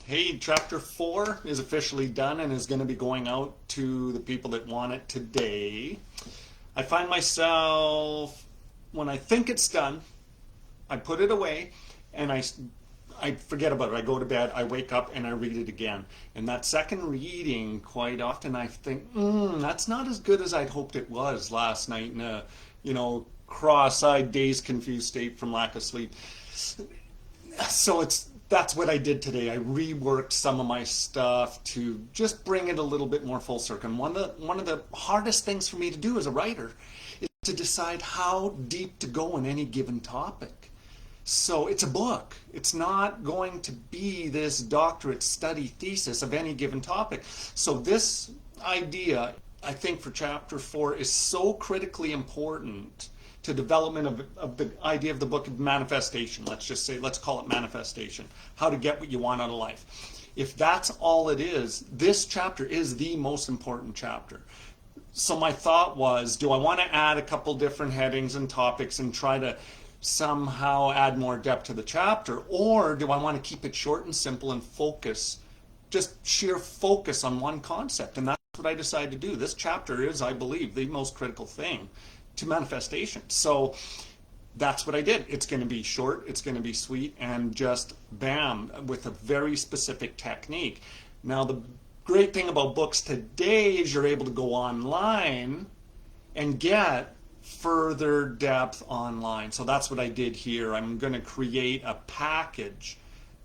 Hey, chapter 4 is officially done and is going to be going out to the people that want it today. I find myself, when I think it's done, I put it away and I forget about it. I go to bed, I wake up, and I read it again. And that second reading, quite often I think, that's not as good as I'd hoped it was last night in a, cross-eyed, dazed, confused state from lack of sleep. So that's what I did today. I reworked some of my stuff to just bring it a little bit more full circle. And one of the hardest things for me to do as a writer is to decide how deep to go in any given topic. So it's a book. It's not going to be this doctorate study thesis of any given topic. So this idea, I think, for chapter 4 is so critically important to development of the idea of the book of manifestation. Let's call it manifestation. How to get what you want out of life. If that's all it is, this chapter is the most important chapter. So my thought was, do I want to add a couple different headings and topics and try to somehow add more depth to the chapter, or do I want to keep it short and simple and focus, just sheer focus on one concept? And that's what I decided to do. This chapter is, I believe, the most critical thing to manifestation. So that's what I did. It's going to be short, it's going to be sweet, and just bam, with a very specific technique. Now, the great thing about books today is you're able to go online and get further depth online. So that's what I did here. I'm going to create a package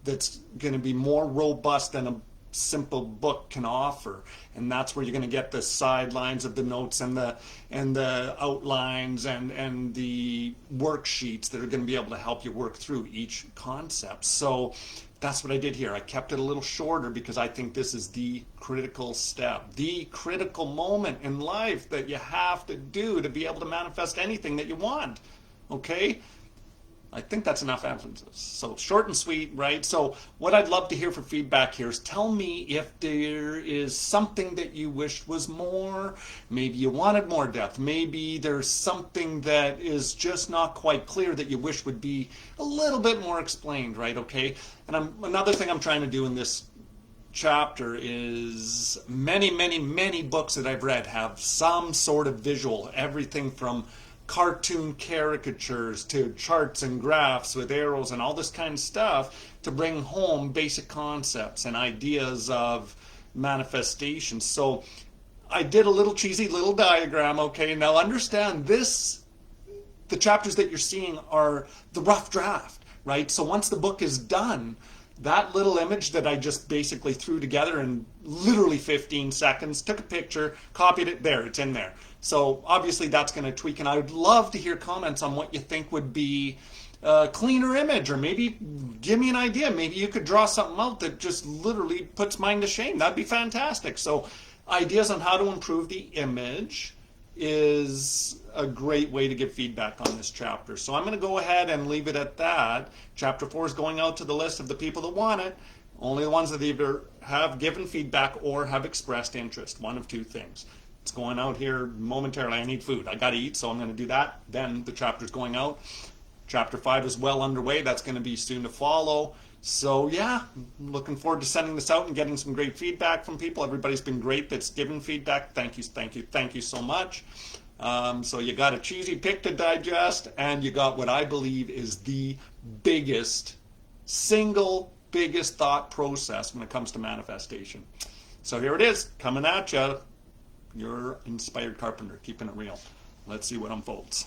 that's going to be more robust than a simple book can offer, and that's where you're going to get the sidelines of the notes and the outlines and the worksheets that are going to be able to help you work through each concept. So that's what I did here. I kept it a little shorter because I think this is the critical step, the critical moment in life that you have to do to be able to manifest anything that you want. Okay? I think that's enough emphasis. So short and sweet, right? So what I'd love to hear for feedback here is tell me if there is something that you wished was more. Maybe you wanted more depth. Maybe there's something that is just not quite clear that you wish would be a little bit more explained, right? Okay. And another thing I'm trying to do in this chapter is many books that I've read have some sort of visual, everything from cartoon caricatures to charts and graphs with arrows and all this kind of stuff to bring home basic concepts and ideas of manifestation. So I did a little cheesy little diagram. Okay, now understand this, the chapters that you're seeing are the rough draft, right? So once the book is done, that little image that I just basically threw together in literally 15 seconds, took a picture, copied it, there, it's in there. So obviously that's going to tweak, and I would love to hear comments on what you think would be a cleaner image, or maybe give me an idea. Maybe you could draw something out that just literally puts mine to shame. That'd be fantastic. So ideas on how to improve the image is a great way to give feedback on this chapter. So I'm going to go ahead and leave it at that. Chapter 4 is going out to the list of the people that want it. Only the ones that either have given feedback or have expressed interest. One of two things. It's going out here momentarily. I need food. I got to eat, so I'm going to do that. Then the chapter's going out. Chapter 5 is well underway. That's going to be soon to follow. So yeah, I'm looking forward to sending this out and getting some great feedback from people. Everybody's been great that's given feedback. Thank you so much. So you got a cheesy pick to digest, and you got what I believe is the single biggest thought process when it comes to manifestation. So here it is, coming at you. Your Inspired Carpenter, keeping it real. Let's see what unfolds.